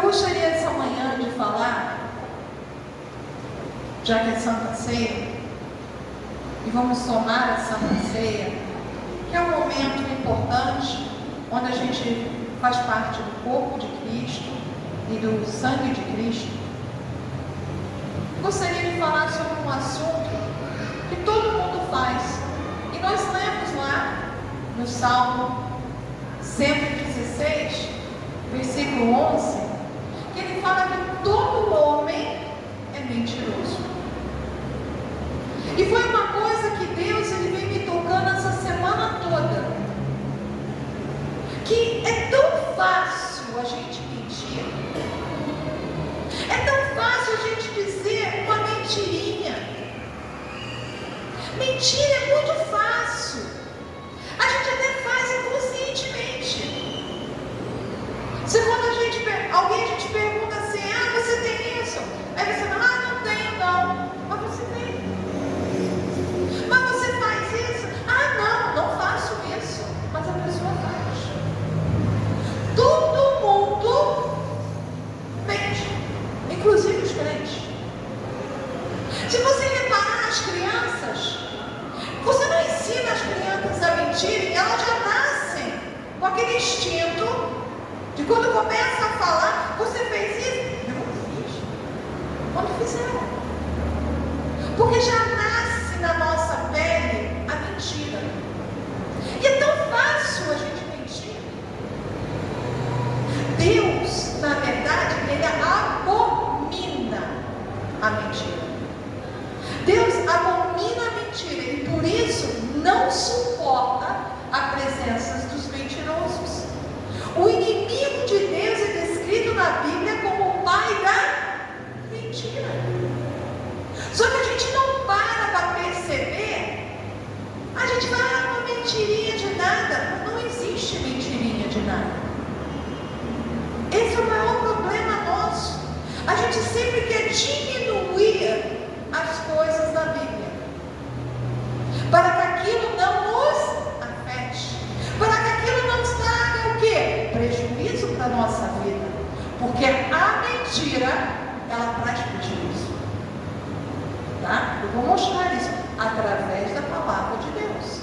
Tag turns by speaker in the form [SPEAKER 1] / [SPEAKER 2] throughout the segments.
[SPEAKER 1] gostaria essa manhã de falar, já que é Santa Ceia, e vamos tomar a Santa Ceia, que é um momento importante, onde a gente faz parte do corpo de Cristo e do sangue de Cristo. Gostaria de falar sobre um assunto que todo mundo faz, e nós lemos lá no Salmo 116, versículo 11, que ele fala que todo homem é mentiroso. E foi uma coisa que Deus ele vem me tocando essa semana toda, que é tão fácil a gente mentir, é tão fácil a gente dizer uma mentirinha. Mentira é muito fácil, a gente até faz inconscientemente. Se quando alguém te pergunta assim, você tem isso? Aí você fala, não tenho não. Mas você tem. Mas você faz isso? Não faço isso. Mas a pessoa faz. Todo mundo mente, inclusive os crentes. Se você reparar as crianças, você não ensina as crianças a mentirem, elas já nascem com aquele instinto de quando começa a falar, você fez isso? Eu não fiz. Quando fizeram. Porque já nasce na nossa pele a mentira. E é tão fácil a gente mentir. Deus, na verdade, ele abomina a mentira. Deus abomina a mentira e por isso não suporta a presença dos mentirosos. O inimigo de Deus é descrito na Bíblia como o pai da mentira. Só que a gente não para perceber. A gente vai, uma mentirinha de nada. Não existe mentirinha de nada. Esse é o maior problema nosso. A gente sempre quer diminuir as coisas da Bíblia, para que aquilo não nos afete, para que aquilo não traga o quê? Prejuízo para a nossa vida, porque a mentira, ela traz prejuízo, tá? Eu vou mostrar isso através da palavra de Deus.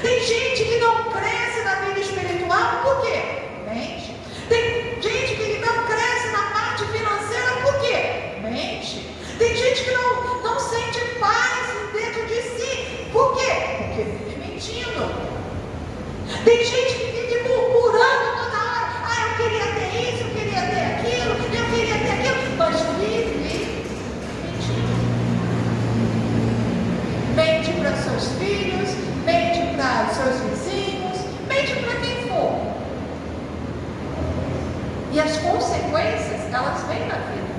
[SPEAKER 1] Tem gente que não cresce na vida espiritual, por quê? Mente. Tem gente que não cresce na parte financeira, por quê? Mente. Tem gente que não sente paz dentro de si, por quê? Porque vive mentindo. Tem gente que vive murmurando toda hora, eu queria ter isso, eu queria ter aquilo, eu queria ter aquilo, mas vive mentindo. Mente para seus filhos, mente para seus vizinhos, mente para quem for. E as consequências, elas vêm na vida.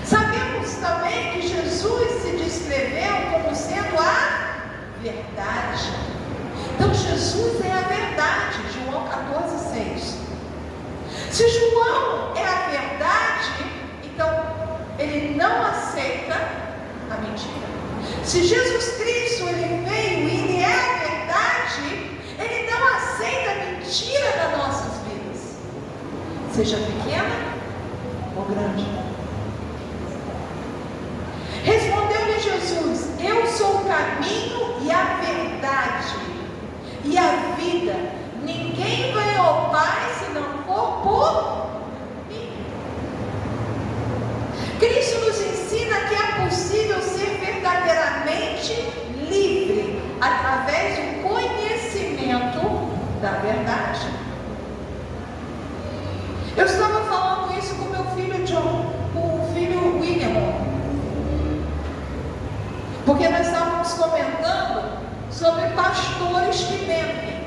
[SPEAKER 1] Sabemos também que Jesus se descreveu como sendo a verdade. Então Jesus é a verdade, João 14,6. Se João é a verdade, então ele não aceita a mentira. Se Jesus Cristo ele veio e ele é a verdade, ele não aceita a mentira das nossas vidas, seja pequena ou grande. Respondeu-lhe Jesus, eu sou o caminho e a verdade e a vida, ninguém vai ao Pai se não for por mim. Cristo nos ensina que é possível ser verdadeiramente livre através do conhecimento da verdade. Eu estava falando isso com meu filho John, com o filho William, porque nós estávamos comentando sobre pastores que mentem.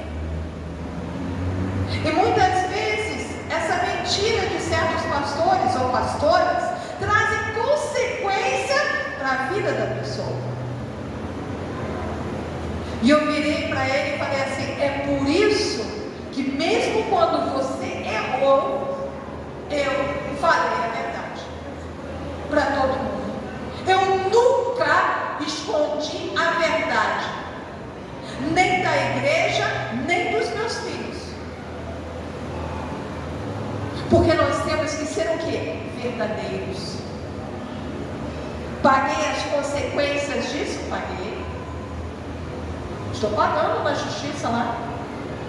[SPEAKER 1] E muitas vezes essa mentira de certos pastores ou pastoras trazem consequência para a vida da pessoa. E eu virei para ele e falei assim, é por isso que mesmo quando você errou, eu falei a verdade para todo mundo. Eu nunca escondi a verdade, nem da igreja, nem dos meus filhos. Porque nós temos que ser o quê? Verdadeiros. Paguei as consequências disso? Paguei. Estou pagando uma justiça lá.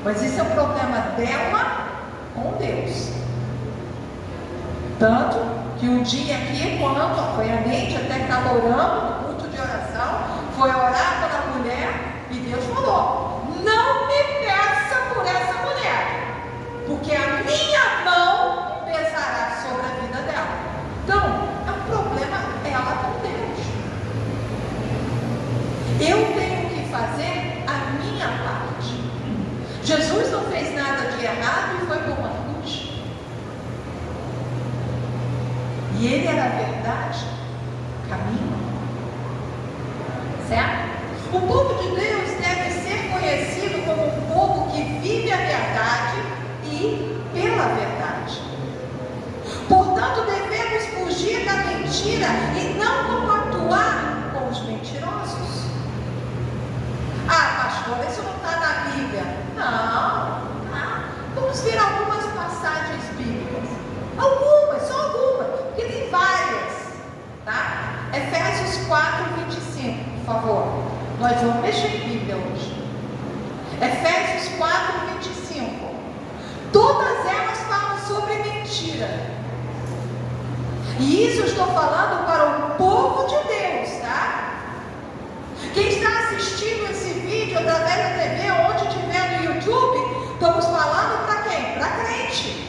[SPEAKER 1] Mas isso é um problema dela com Deus. Tanto que um dia aqui, quando foi a Neide até que estava orando no culto de oração, foi orar pela mulher e Deus falou: não me peça por essa mulher, porque a minha mão pesará sobre a vida dela. Então, o problema é ela com Deus. Eu tenho que fazer a minha parte. Jesus não fez nada de errado e foi por uma cruz. E ele era a verdade, caminho. Certo? O povo de Deus deve ser conhecido como um povo que vive a verdade e pela verdade. Portanto, devemos fugir da mentira e não compactuar com os mentirosos. Ah, pastor, isso não está na Bíblia. Não. Vamos ver algumas passagens bíblicas. Só algumas, porque tem várias. Tá? Efésios 4, 25, por favor. Nós vamos mexer em Bíblia hoje. Efésios 4, 25. Todas elas falam sobre mentira. E isso eu estou falando para o povo de Deus, tá? Quem está assistindo esse vídeo através da TV, onde estiver no YouTube, estamos falando para quem? Para crente.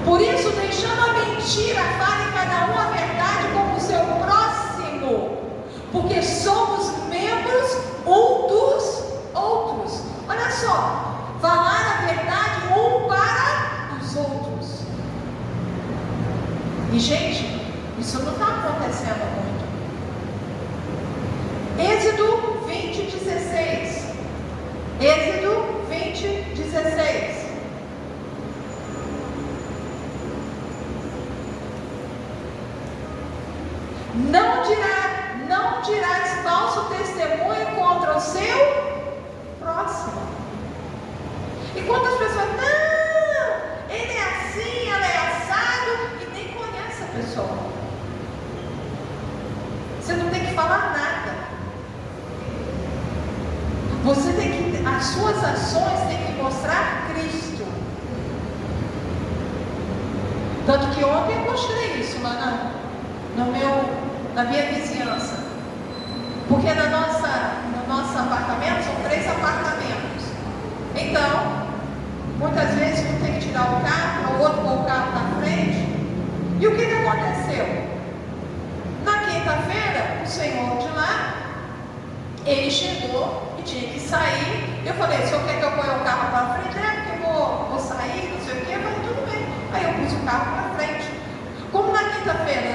[SPEAKER 1] Por isso, deixando a mentira, fale cada um a verdade como o seu próximo, porque somos membros um dos outros. Olha só, falar a verdade um para os outros. E gente, isso não está acontecendo muito. Êxodo 20, 16. Êxodo 20, 16. Não dirás falso testemunho contra o seu próximo. E quantas pessoas, não, ele é assim, ela é assado, e nem conhece a pessoa. Você não tem que falar nada. Você tem que, as suas ações têm que mostrar Cristo. Tanto que ontem eu mostrei isso lá na minha vizinhança. Porque no nosso apartamento, são 3 apartamentos. Então, muitas vezes um tem que tirar o carro, o outro pôr o carro na frente. E o que aconteceu? Na quinta-feira, o senhor de lá, ele chegou e tinha que sair. Eu falei: o senhor quer que eu ponha o carro para frente? É, porque eu vou sair, não sei o quê. Eu falei: tudo bem. Aí eu pus o carro para frente. Como na quinta-feira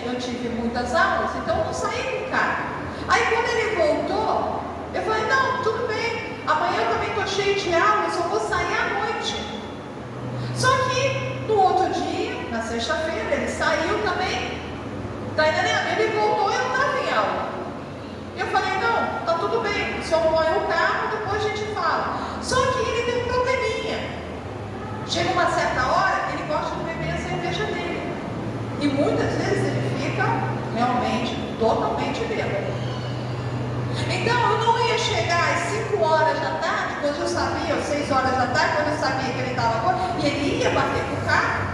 [SPEAKER 1] eu tive muitas aulas, então eu não saí com o carro. Aí quando ele voltou, eu falei: não, tudo bem, amanhã eu também estou cheio de aula, eu só vou sair à noite. Só que no outro dia, na sexta-feira, ele saiu também. Tá entendendo? Ele voltou e eu não estava em aula. Eu falei: não, tá tudo bem, o senhor põe o carro, depois a gente fala. Só que ele tem um probleminha. Chega uma certa hora, ele gosta de beber a cerveja dele. E muitas vezes ele fica realmente totalmente bêbado. Então eu não ia chegar às 5 horas da tarde, quando eu sabia, às 6 horas da tarde, quando eu sabia que ele estava bom, e ele ia bater com o carro,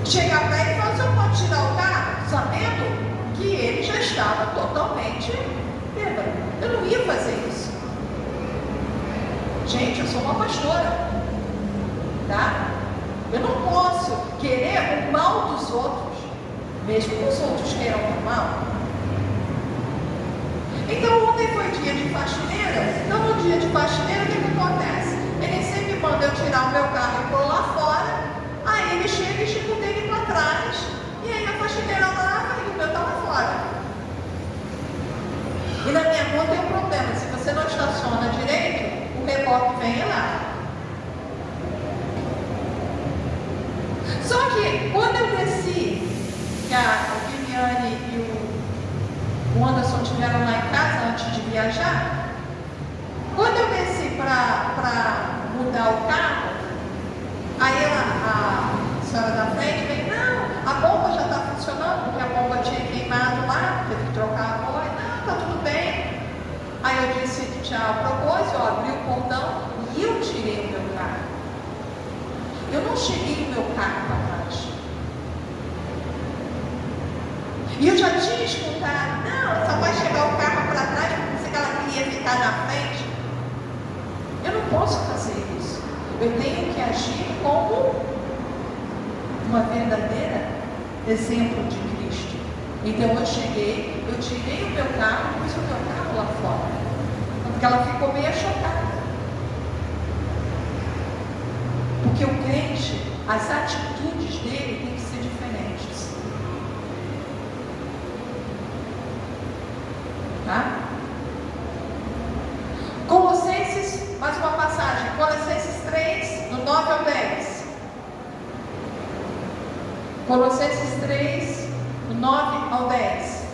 [SPEAKER 1] chegar para ele e falar: o senhor pode tirar o carro? Sabendo que ele já estava totalmente bêbado. Eu não ia fazer isso. Gente, eu sou uma pastora, tá? Eu não posso querer o mal dos outros, mesmo que os outros queiram o mal. Então ontem foi dia de faxineira. Então no dia de faxineira, o que acontece? Ele sempre manda eu tirar o meu carro e pôr lá fora. Aí ele chega e chica o dele para trás. E aí a faxineira lava e o meu está lá fora. E na minha conta tem um problema: se você não estaciona direito, o reboque vem lá. Só que quando eu desci, que a Viviane e o Anderson estiveram lá em casa antes de viajar, quando eu desci para mudar o carro, cheguei o meu carro para trás. E eu já tinha escutado, não, só vai chegar o carro para trás porque ela queria ficar na frente. Eu não posso fazer isso. Eu tenho que agir como uma verdadeira exemplo de Cristo. Então eu cheguei, eu tirei o meu carro e pus o meu carro lá fora. Porque ela ficou meio chocada. Porque o crente, as atitudes dele têm que ser diferentes. Tá? Colossenses, mais uma passagem, Colossenses 3, do 9 ao 10. Colossenses 3, do 9 ao 10.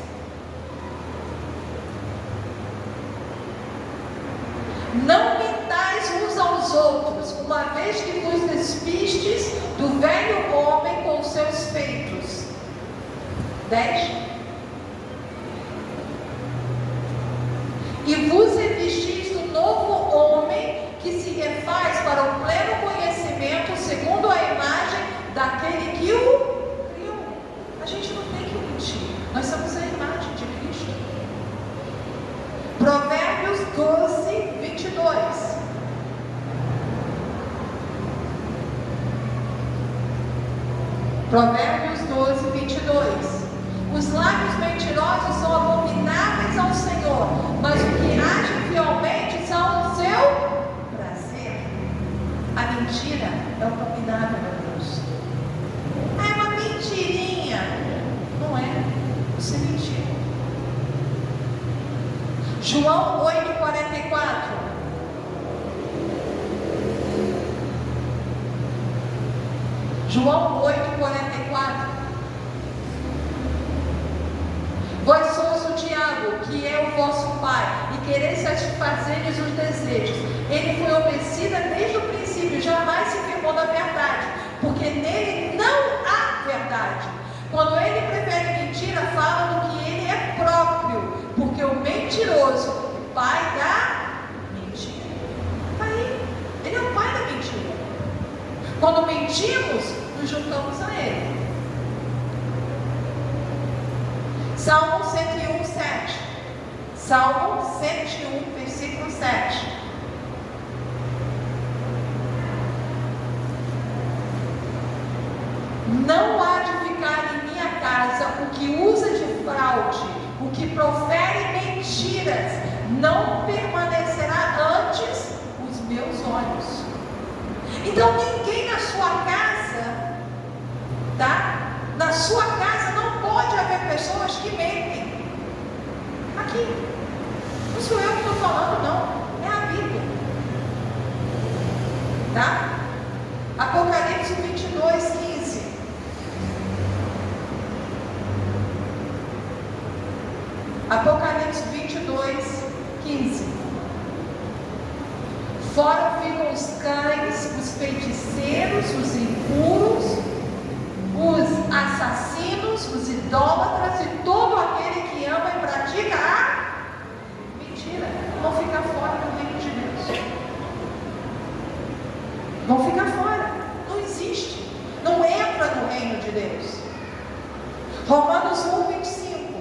[SPEAKER 1] Não mentais uns aos outros, uma vez que vos despistes do velho homem com seus feitos. 10. E vos revestis do novo homem, que se refaz para o pleno conhecimento, segundo a imagem daquele que o criou. A gente não tem que mentir, nós somos a imagem de Cristo. Provérbios 12, 22. Provérbios 12, 22. Os lábios mentirosos são abomináveis ao Senhor, mas o que age fielmente são o seu prazer. A mentira é abominável a Deus. É uma mentirinha. Não é. Você mentiu. João 8, 44. João 8, 44. Vós sois o diabo, que é o vosso pai, e quereis satisfazer-lhes os desejos. Ele foi homicida desde o princípio, jamais se firmou na verdade, porque nele não há verdade. Quando ele prefere mentira, fala do que ele é próprio, porque o mentiroso, o pai da mentira. Está aí, ele é o pai da mentira. Quando mentimos, nos juntamos a ele. Salmo 101, 7. Salmo 101, versículo 7. Não há de ficar em minha casa o que usa de fraude, o que profere mentiras, não permanecerá antes os meus olhos. Então ninguém na sua casa, tá? Na sua casa não pode haver pessoas que mentem. Aqui. Não sou eu que estou falando, não. É a Bíblia. Tá? Apocalipse 22, 15. Apocalipse 22, 15. Fora ficam os cães, os feiticeiros, os impuros, os assassinos, os idólatras e todo aquele que ama e pratica a mentira. Vão ficar fora do reino de Deus. Vão ficar fora. Não existe. Não entra no reino de Deus. Romanos 1, 25.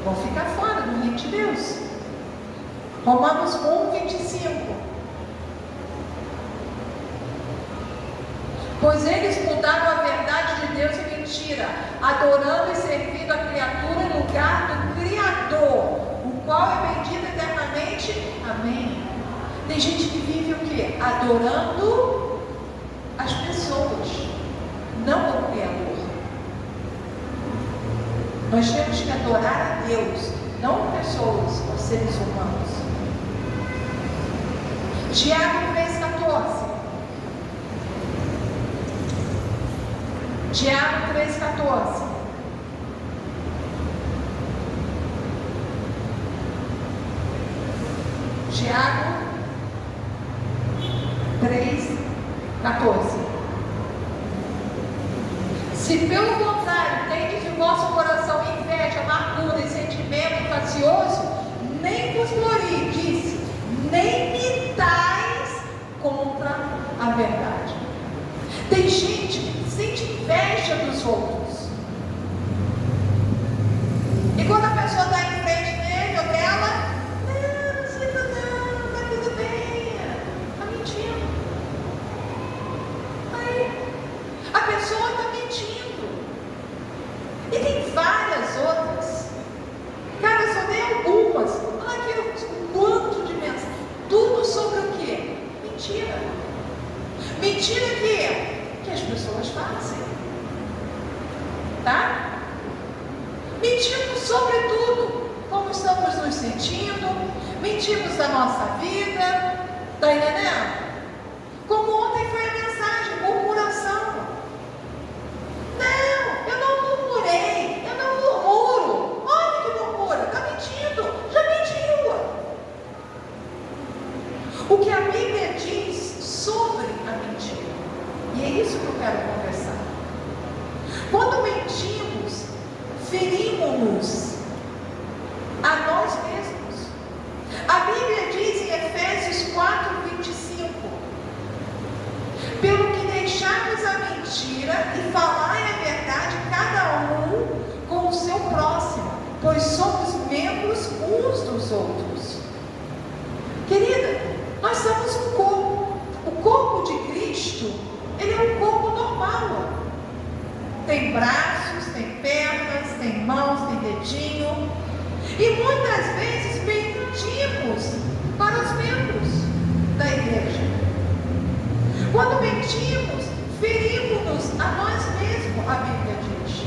[SPEAKER 1] Vão ficar fora do reino de Deus. Romanos 1, 25. Pois eles mudaram a verdade de Deus em mentira, adorando e servindo a criatura em lugar do Criador, o qual é bendito eternamente. Amém. Tem gente que vive o quê? Adorando as pessoas, não o Criador. Nós temos que adorar a Deus, não pessoas ou seres humanos. Tiago 3,14. Tiago 3,14. Tiago 3,14. Se pelo contrário tendes em vosso coração inveja, amargura e sentimento facioso, nem vos glorie, disse, nem mintais contra a outros. E quando a pessoa está em frente dele ou dela, não sinta não, está tudo bem, está mentindo. Aí, a pessoa está mentindo. E tem várias outras. Cara, eu só dei algumas. Olha aqui um quanto de mensagens. Tudo sobre o quê? Mentira. Mentira que as pessoas fazem. Tá? Mentimos sobre tudo. Como estamos nos sentindo. Mentimos da nossa vida. Está entendendo? Como ontem foi a mensagem, murmuração. Não, eu não murmurei, eu não murmuro. Olha que murmura, está mentindo, já mentiu. O que a Bíblia diz sobre a mentira, e é isso que eu quero conversar. Quando mentimos, ferimos-nos a nós mesmos. A Bíblia diz em Efésios 4:25: pelo que deixarmos a mentira e falar a verdade, cada um com o seu próximo, pois somos membros uns dos outros. Querida, nós somos um corpo. O corpo de Cristo, ele é um corpo normal. Tem braços, tem pernas, tem mãos, tem dedinho. E muitas vezes mentimos para os membros da igreja. Quando mentimos, ferimos-nos a nós mesmos, a Bíblia diz.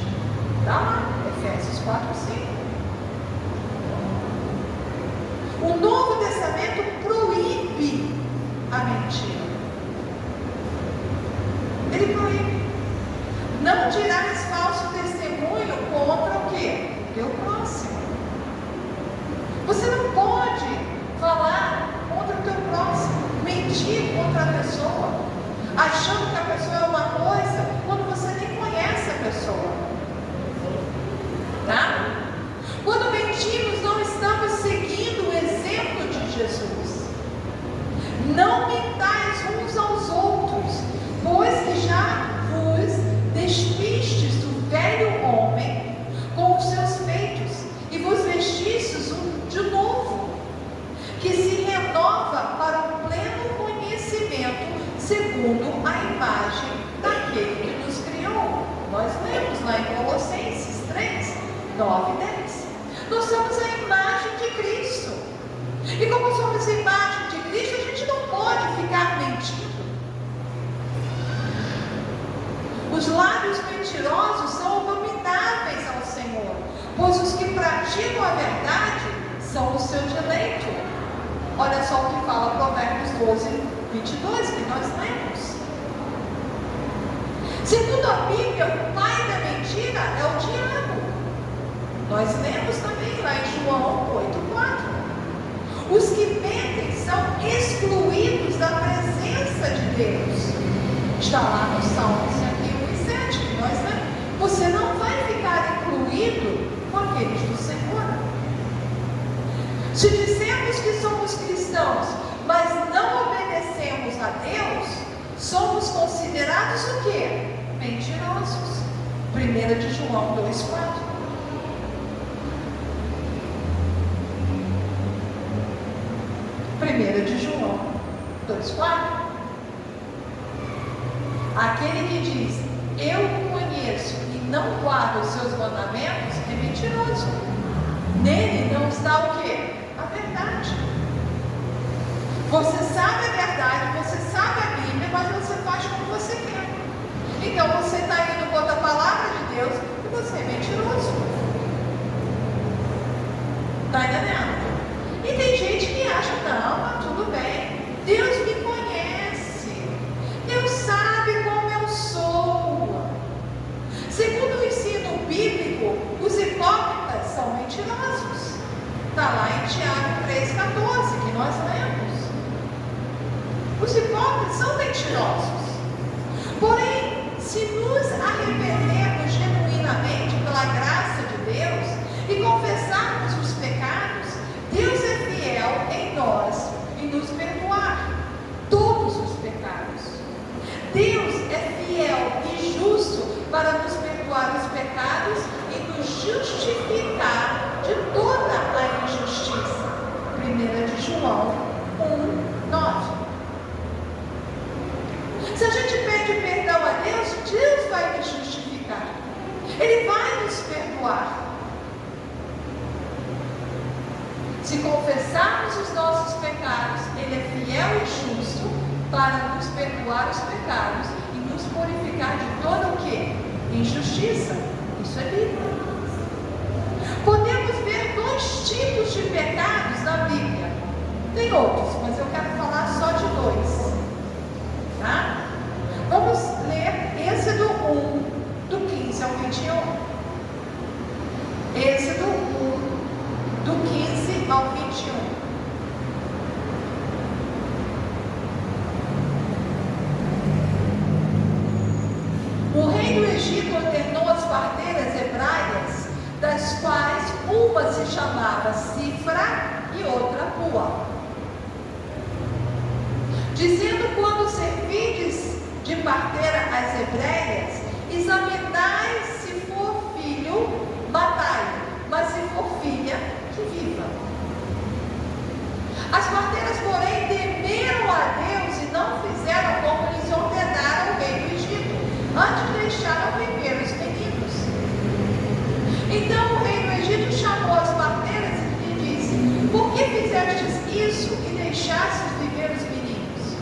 [SPEAKER 1] Está lá, Efésios 4:5. O Novo Testamento proíbe a mentira. Ele proíbe. Não dirás falso testemunho contra o quê? O teu próximo. Você não pode falar contra o teu próximo, mentir contra a pessoa, achando que a pessoa é uma coisa, quando você nem conhece a pessoa. Tá? Quando mentimos, não estamos seguindo o exemplo de Jesus. Não mentais uns aos outros, pois que já vos despistes do velho homem com os seus feitos, e vos vestistes de novo, que se renova para o pleno conhecimento, segundo a imagem daquele que nos criou. Nós lemos lá em Colossenses 3, 9 e 10. Nós somos a imagem de Cristo. E como somos a imagem de Cristo, a gente não pode ficar mentindo. Os lábios mentirosos são abomináveis ao Senhor, pois os que praticam a verdade são o seu deleito. Olha só o que fala Provérbios 12:22, que nós lemos. Segundo a Bíblia, o pai da mentira é o diabo. Nós lemos também lá em João 8:4. Os que mentem são excluídos da presença de Deus. Está lá no Salmo 101:7, que nós lemos. Você não vai ficar incluído com aqueles do Senhor. Se dissermos que somos cristãos, mas não obedecemos a Deus, somos considerados o quê? Mentirosos. 1 de João 2:4. De João 2:4. Aquele que diz, eu o conheço e não guarda os seus mandamentos, é mentiroso. Nele não está o quê? A verdade. Você sabe a verdade, você sabe a Bíblia, mas você faz como você quer. Então você está indo contra a palavra de Deus e você é mentiroso. Está entendendo? E tem gente que acha, não, mas tudo bem, Deus me conhece, Deus sabe como eu sou. Segundo o ensino bíblico, os hipócritas são mentirosos. Está lá em Tiago 3,14, que nós lemos. Os hipócritas são mentirosos. Porém, se nos arrependermos genuinamente pela graça de Deus e confessarmos os pecados, Deus é fiel em nós e nos perdoar todos os pecados. Deus é fiel e justo para nos perdoar perdoar os pecados e nos justificar de toda a injustiça. 1 João 1:9. Se a gente pede perdão a Deus, Deus vai nos justificar. Ele vai nos perdoar. Se confessarmos os nossos pecados, Ele é fiel e justo para nos perdoar os pecados e nos purificar de toda o quê? Injustiça. Isso é Bíblia. Podemos ver 2 tipos de pecados na Bíblia. Tem outros, mas eu quero falar só de 2. Tá? Vamos ler Êxodo 1, do 15 ao 21. Êxodo 1, do 15 ao 21. O rei do Egito ordenou as parteiras hebraias, das quais uma se chamava Cifra e outra Pua, dizendo: quando servirdes de parteira às hebreias, examinai se for filho, matai, mas se for filha, que viva. As parteiras, porém, temeram a Deus e não fizeram como lhes ordenara o rei do Egito. Antes deixaram viver os meninos. Então o rei do Egito chamou as parteiras e lhe disse: por que fizestes isso e deixastes viver os meninos?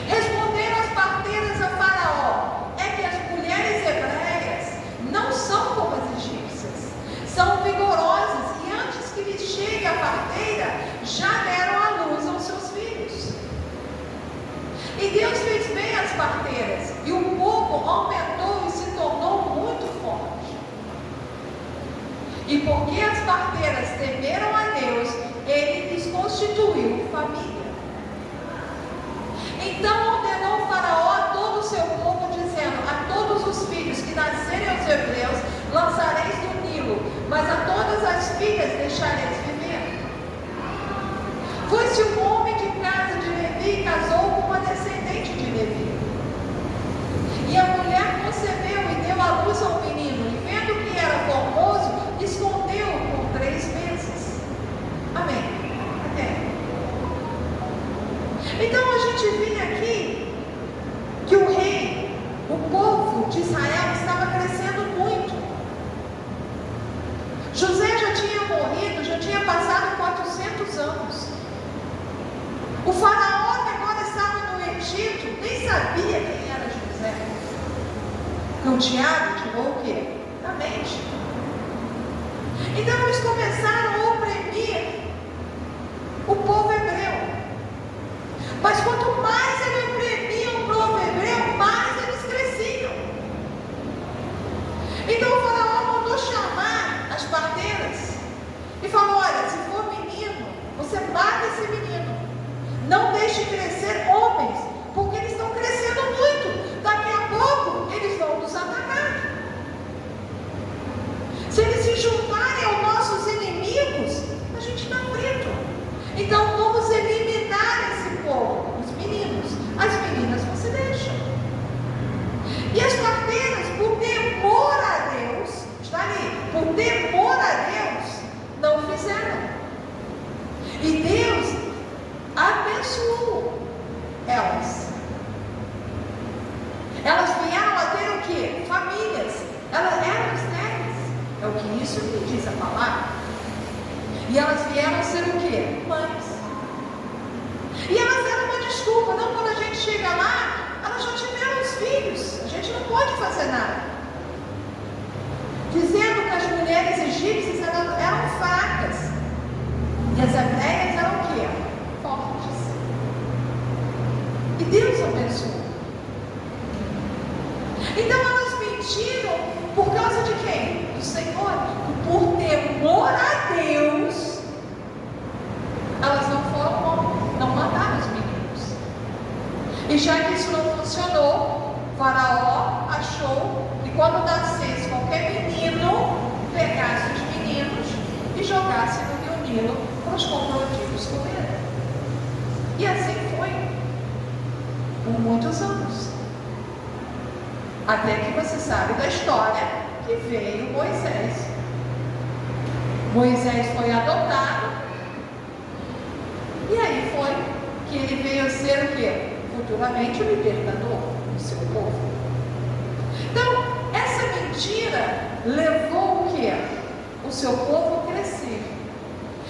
[SPEAKER 1] Responderam as parteiras a Faraó: é que as mulheres hebreias não são como as egípcias, são vigorosas e antes que lhes chegue a parteira, já deram à luz aos seus filhos. E Deus fez bem às parteiras, e o povo aumentou e se tornou muito forte. E porque as parteiras temeram a Deus, Ele lhes constituiu família. Então ordenou Faraó a todo o seu povo, dizendo: a todos os filhos que nascerem aos hebreus lançareis no Nilo, mas a todas as filhas deixareis viver. Foi-se um homem de casa de Levi e casou com uma descendente de Levi. E a mulher concebeu e deu à luz ao menino, e vendo que era formoso, escondeu-o por 3 meses. Amém. Até. Então a gente vê aqui que o rei, o povo de Israel estava crescendo muito. José já tinha morrido, já tinha passado 400 anos. O faraó que agora estava no Egito nem sabia quem era José. Não tinha tirou o quê? Da mente. Então eles começaram a oprimir o povo hebreu. Mas quanto mais eles oprimiam o povo hebreu, mais eles cresciam. Então o faraó mandou chamar as parteiras e falou: olha, se for menino, você mata esse menino. Não deixe crescer homens, porque eles estão crescendo muito. Daqui a pouco eles vão nos atacar. Se eles se juntarem aos nossos inimigos, a gente está preto. Então vamos eliminar esse povo, os meninos. As meninas você deixa. E as parteiras, por temor a Deus, está ali, por temor a Deus, não fizeram. E Deus abençoou elas. Elas vieram a ter o quê? Famílias. Elas eram estéreis. É o que isso me diz a palavra. E elas vieram a ser o quê? Mães. E elas eram uma desculpa. Não, quando a gente chega lá, elas já tiveram os filhos. A gente não pode fazer nada. Dizendo que as mulheres egípcias eram fracas. E as hebreias eram o quê? Fortes. E Deus abençoou. Então elas mentiram por causa de quem? Do Senhor. Por temor a Deus, elas não mataram os meninos. E já que isso não funcionou, Faraó achou que quando nascesse qualquer menino, pegasse os meninos e jogasse no Rio Nilo para os crocodilos comerem. E assim foi por muitos anos. Até que você sabe da história que veio Moisés. Moisés foi adotado. E aí foi que ele veio a ser o quê? Futuramente o libertador do seu povo. Então, essa mentira levou o quê? O seu povo a crescer.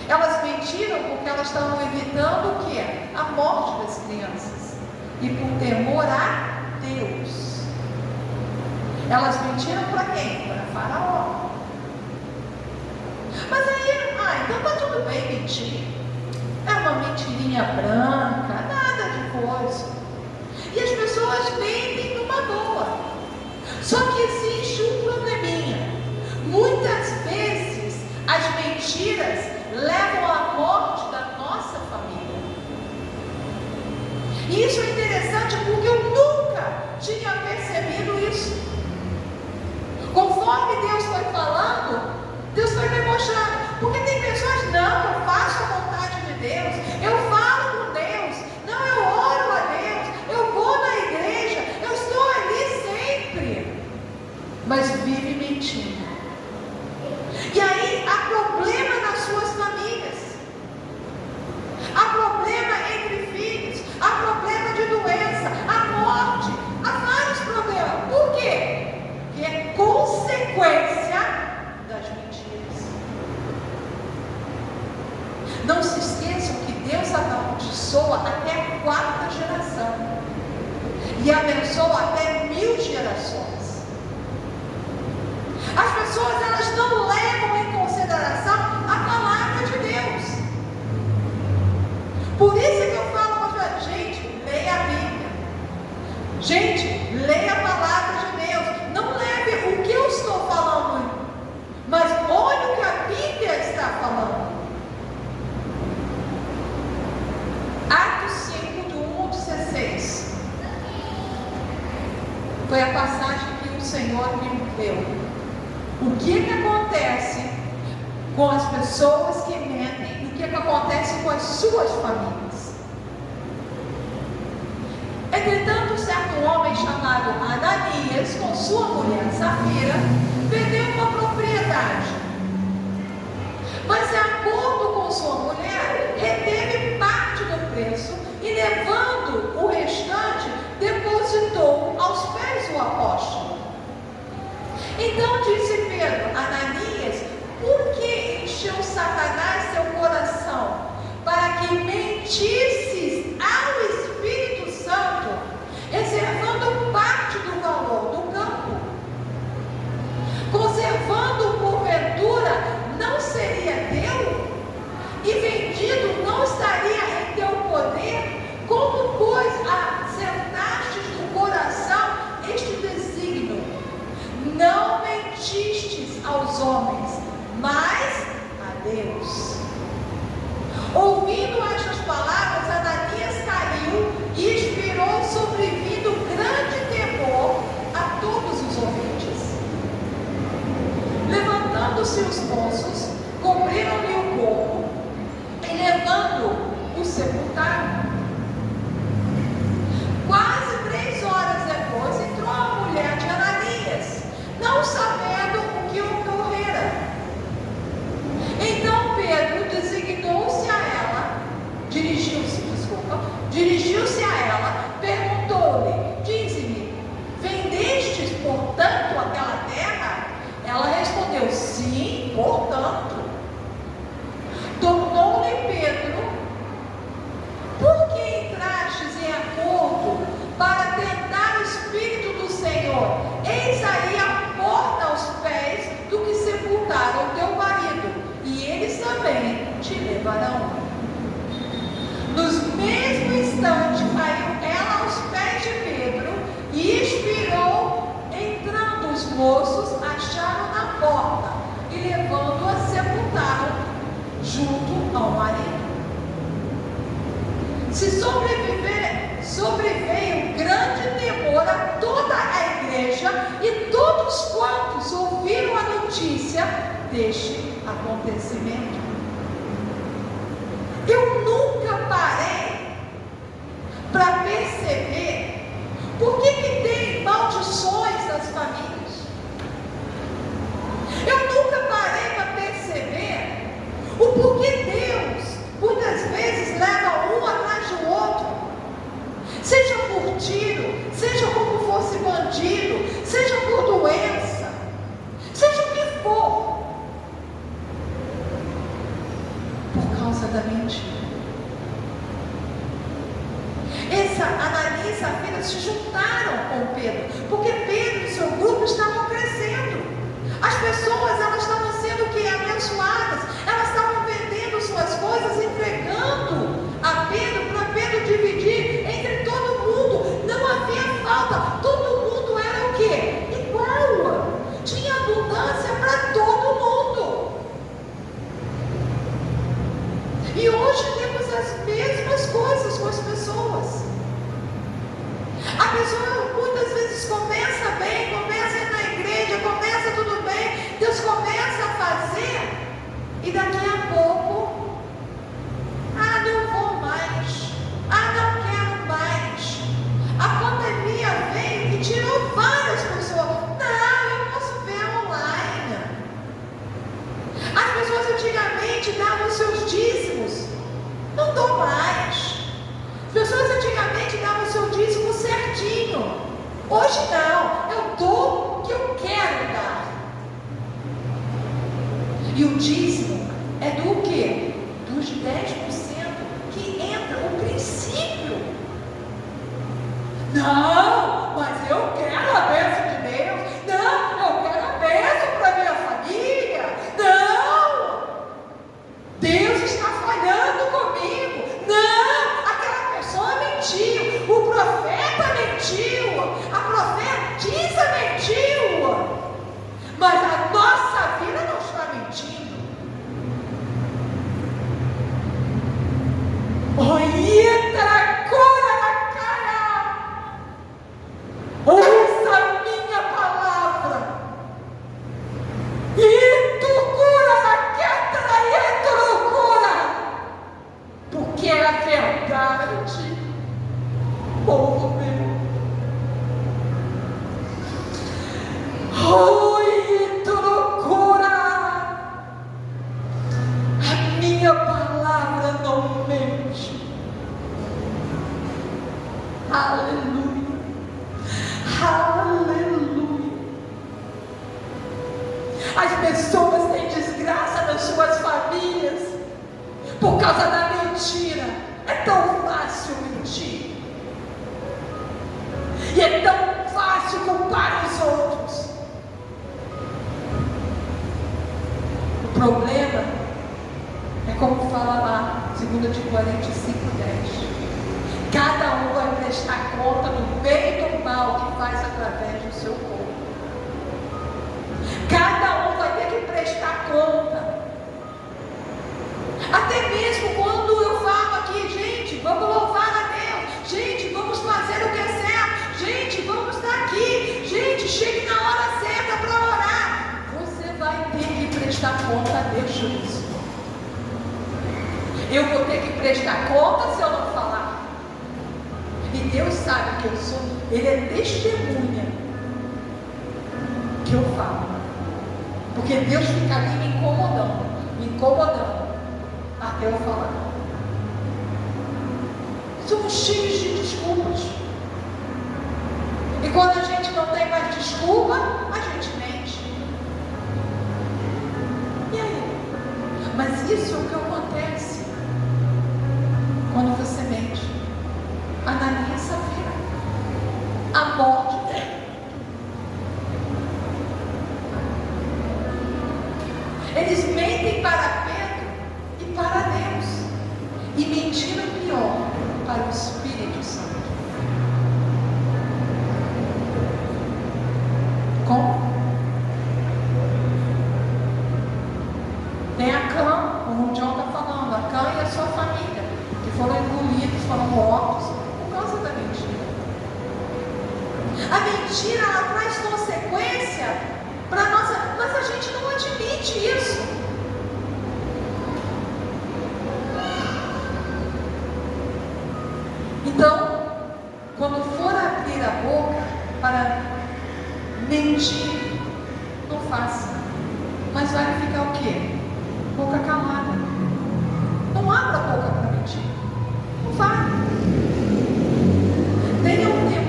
[SPEAKER 1] Elas mentiram porque elas estavam evitando o quê? A morte das crianças. E por temor a Deus. Elas mentiram para quem? Para Faraó. Mas aí, então está tudo bem mentir. É uma mentirinha branca, nada de coisa. E as pessoas mentem numa boa. Só que existe um probleminha. Muitas vezes as mentiras levam à morte da nossa família. E isso é interessante porque eu nunca tinha percebido isso. Conforme Deus foi falando, Deus foi me mostrando. Porque tem pessoas, não, eu faço a vontade de Deus, eu falo com Deus, não, eu oro a Deus, eu vou na igreja, eu estou ali sempre, mas vive mentindo. E aí há problema nas suas famílias, há problema entre filhos, há problema de doença, há morte, há vários problemas. Por quê? Porque é consequência das mentiras. Não se esqueçam que Deus amaldiçoa até a 4ª geração e abençoa até 1000 gerações. As pessoas, elas não levam em consideração a palavra de Deus. Por isso que eu falo para gente, leia a Bíblia. Gente, leia a palavra de Deus. Não leve o que eu estou falando, mas olhe o que a Bíblia está falando. Atos 5, do 1 ao 16. Foi a passagem que o Senhor me deu. O que acontece com as pessoas que mentem e o que acontece com as suas famílias. Entretanto, certo homem chamado Ananias, com sua mulher Safira, vendeu uma propriedade. Mas, de acordo com sua mulher, reteve parte do preço e, levando o restante, depositou aos pés do apóstolo. Então disse Pedro: Ananias, por que encheu Satanás seu coração para que mentisses ao Espírito Santo, reservando parte do valor do campo? Conservando porventura não seria teu? E vendido não estaria em teu poder? Como, pois, assentastes no coração este desígnio? Não mentistes aos homens, mas a Deus. Ouvindo estas palavras, Ananias caiu e expirou, sobrevindo grande temor a todos os ouvintes. Levantando-se os moços, cobriram-lhe o corpo e, levando-o, sepultaram. Quase 3 horas depois, entrou a mulher de Ananias, não sabendo o que ocorrera. Então Pedro designou-se a ela, dirigiu-se a ela, perguntou-lhe: dize-me, vendestes, portanto, aquela terra? Ela respondeu: sim, portanto. Tornou-lhe Pedro: por que entrastes em acordo para tentar o Espírito do Senhor? Eis aí a porta aos pés do que sepultaram teu marido, e eles também te levarão. Nos mesmo instante caiu ela aos pés de Pedro e expirou. Entrando os moços, acharam na porta e, levando-a, sepultaram junto ao marido. Se sobreveio grande temor a toda a igreja e todos quantos ouviram a notícia deste acontecimento. Eu nunca parei para perceber por que tem maldições na tiro, seja como fosse bandido, seja por doença, seja o que for, por causa da mentira. Ananias e Safira se juntaram com Pedro, porque Pedro e seu grupo estavam crescendo. As pessoas, elas estavam sendo abençoadas, elas estavam vendendo suas coisas, entregando a Pedro, para Pedro dividir entre todo mundo. Não havia falta, todo mundo era o quê? Igual, tinha abundância para todo mundo. E hoje temos as mesmas coisas com as pessoas. A pessoa muitas vezes começa bem, começa a ir na igreja, começa tudo bem, Deus começa a fazer, e daqui a pouco, não vou mais, não quero mais. A pandemia veio e tirou várias pessoas. Não, eu posso ver online. As pessoas antigamente davam seus dízimos, não dou mais. As pessoas antigamente davam seu dízimo certinho. Hoje não, eu dou o que eu quero dar. E o dízimo é do quê? Dos 10% que entra o princípio. Não, mas eu quero a bênção de Deus. Não, eu quero a bênção para minha família. Não, Deus está falhando comigo. Não, aquela pessoa mentiu, o profeta mentiu, a profetisa mentiu, mas a nossa vida não está mentindo. Ouça a minha palavra. Porque é a verdade, povo meu. A minha palavra não mente. Aleluia, aleluia. As pessoas têm desgraça nas suas famílias por causa da mentira. É tão fácil mentir, e é tão fácil culpar os outros. O problema é como fala lá, 2 de Coríntios 5:10. Cada um vai prestar conta do bem e do mal que faz através do seu corpo. Cada um vai ter que prestar conta. Até mesmo quando eu falo aqui, gente, vamos louvar a Deus, gente, vamos fazer o que é certo, gente, vamos estar aqui, gente, chegue na hora certa para orar. Você vai ter que prestar conta a Deus disso. Eu vou ter que prestar conta se eu não falar. E Deus sabe que eu sou, Ele é testemunha que eu falo. Porque Deus fica ali me incomodando, até eu falar. Somos cheios de desculpas. E quando a gente não tem mais desculpa, a gente mente. E aí? Mas isso é o que acontece quando você mente. Ananias e Safira, a morte dela. Eles mentem para Pedro e para Deus, e mentiram pior para o Espírito Santo. Como? Tem a Cã, como o John está falando, a Cã e a sua família, que foram engolidos, foram mortos por causa da mentira. A mentira, ela traz consequência para nós, mas a gente não admite isso. Então, quando for abrir a boca para mentir, não faça. Mas vai ficar o quê? Boca calada. Não abra a boca para mentir. Não vai. Tenha um tempo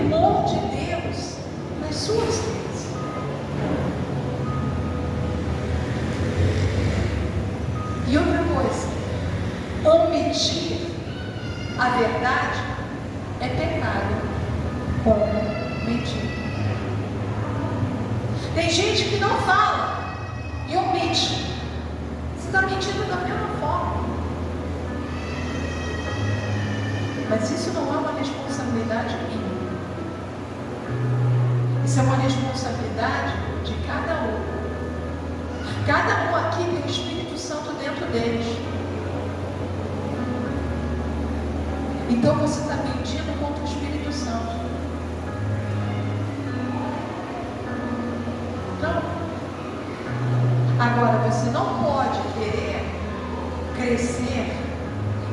[SPEAKER 1] com mentira. Tem gente que não fala e omite. Você está mentindo da mesma forma. Mas isso não é uma responsabilidade minha. Isso é uma responsabilidade de cada um. Cada um aqui tem o Espírito Santo dentro deles. Então você está mentindo contra o Espírito Santo. Não. Agora você não pode querer crescer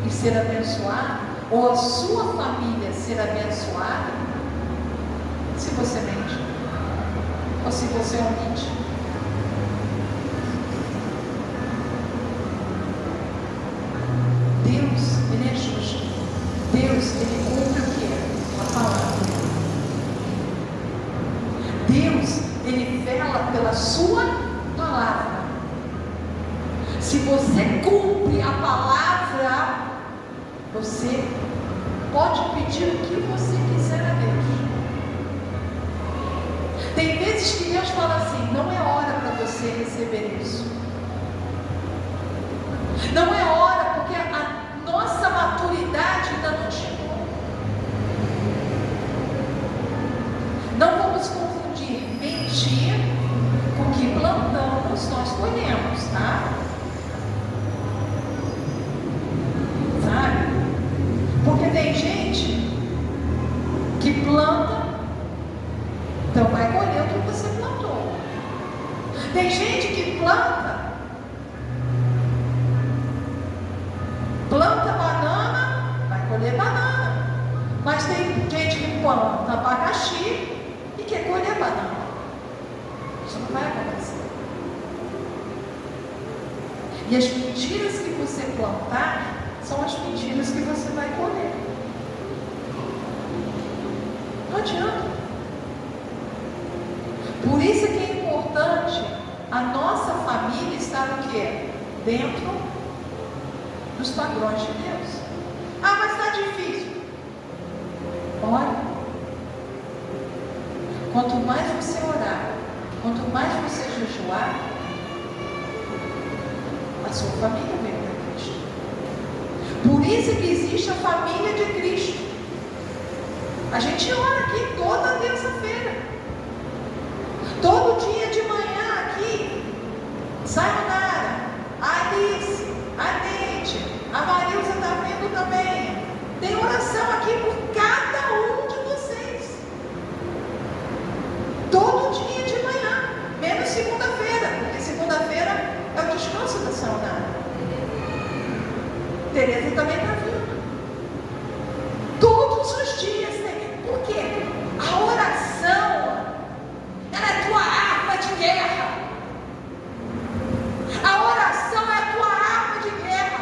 [SPEAKER 1] e ser abençoado, ou a sua família ser abençoada, se você mente, ou se você omite. Deus, Ele é justo. Deus, Ele cumpre o que é? A palavra. Deus, Ele vela pela sua palavra. Se você cumpre a palavra, você pode pedir o que você quiser a Deus. Tem vezes que Deus fala assim: não é hora para você receber isso. Não é hora, porque a nossa maturidade ainda não chegou. Não vamos confundir mentir com o que plantamos, nós colhemos, tá? Sabe? Porque tem gente que planta, então vai colher o que você plantou. Tem gente que planta banana, vai colher banana. Mas tem gente que planta abacaxi e quer colher banana. Isso não vai acontecer. E as mentiras que você plantar são as mentiras que você vai colher. Não adianta. Por isso que é importante a nossa família estar o quê? Dentro dos padrões de Deus. Ah, mas está difícil. Ore. Quanto mais você orar, quanto mais você jejuar, a sua família vem para Cristo. Por isso que existe a família de Cristo. A gente ora aqui toda terça-feira. Todo dia de manhã aqui, Sayonara, Alice, a Neide, a Marilza está vendo também. Tem oração aqui por cada um de vocês. Todo dia de manhã, menos segunda-feira, porque segunda-feira é o descanso da Sayonara. Tereza também está vindo. Todos os dias tem. Por quê? A oração, ela é tua arma de guerra. A oração é a tua arma de guerra.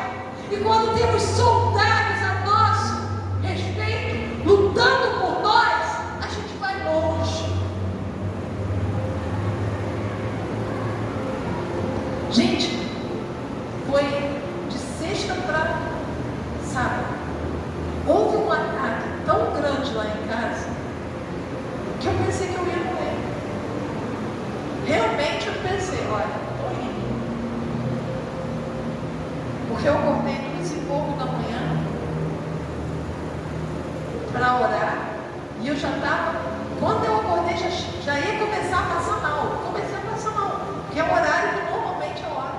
[SPEAKER 1] E quando temos soldados a nosso respeito, lutando por nós, a gente vai longe. Gente, foi de sexta para sábado. Houve um ataque tão grande lá em casa que eu pensei que eu ia morrer. Realmente eu pensei, olha, estou indo. Porque eu acordei 2h pouco da manhã para orar e eu já estava, quando eu acordei já ia começar a passar mal. Comecei a passar mal, porque é o horário que normalmente eu oro.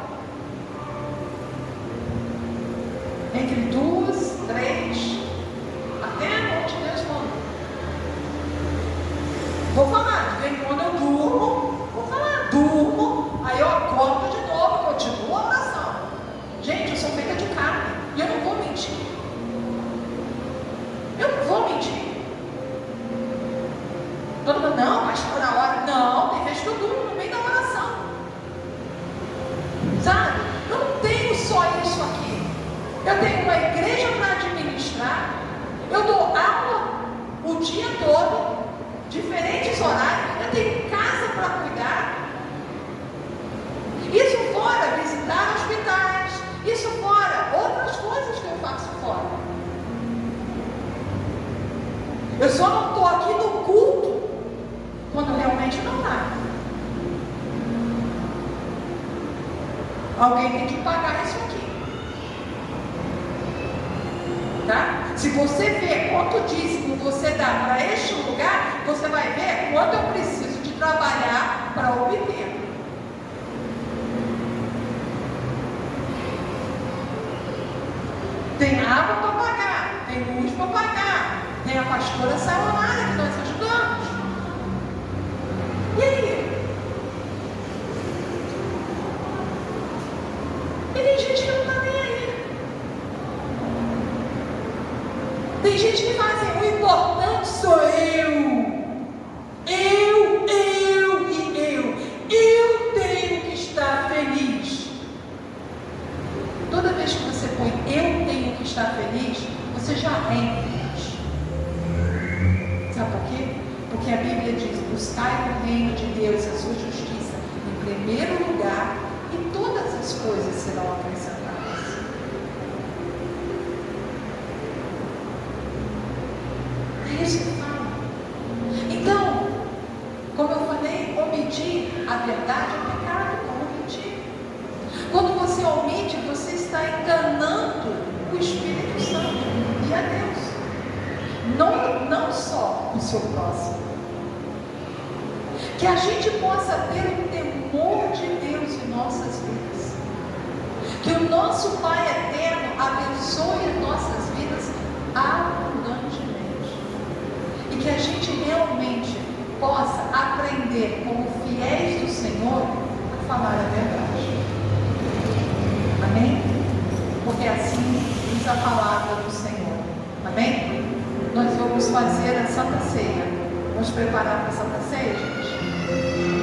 [SPEAKER 1] Entre 2, 3, até a noite Deus manda. Vou falar, de vez em quando eu durmo, vou falar, durmo, aí eu acordo de novo, continuo a oração. Gente, eu sou feita de carne, e eu não vou mentir. Eu não vou mentir. Todo mundo, não, mas na hora, não, tem vez que eu durmo no meio da oração. Sabe? Não tenho só isso aqui. Eu tenho uma igreja para administrar, eu dou aula o dia todo, diferentes horários, eu tenho casa para cuidar. Isso fora visitar hospitais, isso fora outras coisas que eu faço fora. Eu só não estou aqui no culto quando realmente não está. Alguém tem que pagar isso aqui. Tá? Se você vê quanto dízimo você dá para este lugar, você vai ver quanto eu preciso de trabalhar para obter. Tem água para pagar, tem luz para pagar, tem a pastora Sayonara que nós ajudamos. E aí? E tem gente que não está nem aí. Tem gente que fala assim, o importante sou eu. Eu tenho que estar feliz. Toda vez que você põe eu tenho que estar feliz, você já é infeliz. Sabe por quê? Porque a Bíblia diz, buscai o reino de Deus e a sua justiça em primeiro lugar, e todas as coisas serão acrescentadas. É isso que fala. Então, como eu falei, omitir a verdade é pecado, como mentir. Quando você omite, você está enganando o Espírito Santo e a Deus. Não só o seu próximo. Que a gente possa ter o temor de Deus em nossas vidas. Que o nosso Pai eterno abençoe nossas vidas abundantemente. E que a gente realmente possa aprender, como fiéis do Senhor, a falar a verdade. Amém? Porque assim diz a palavra do Senhor. Amém? Nós vamos fazer a Santa Ceia. Vamos preparar para a Santa Ceia, gente?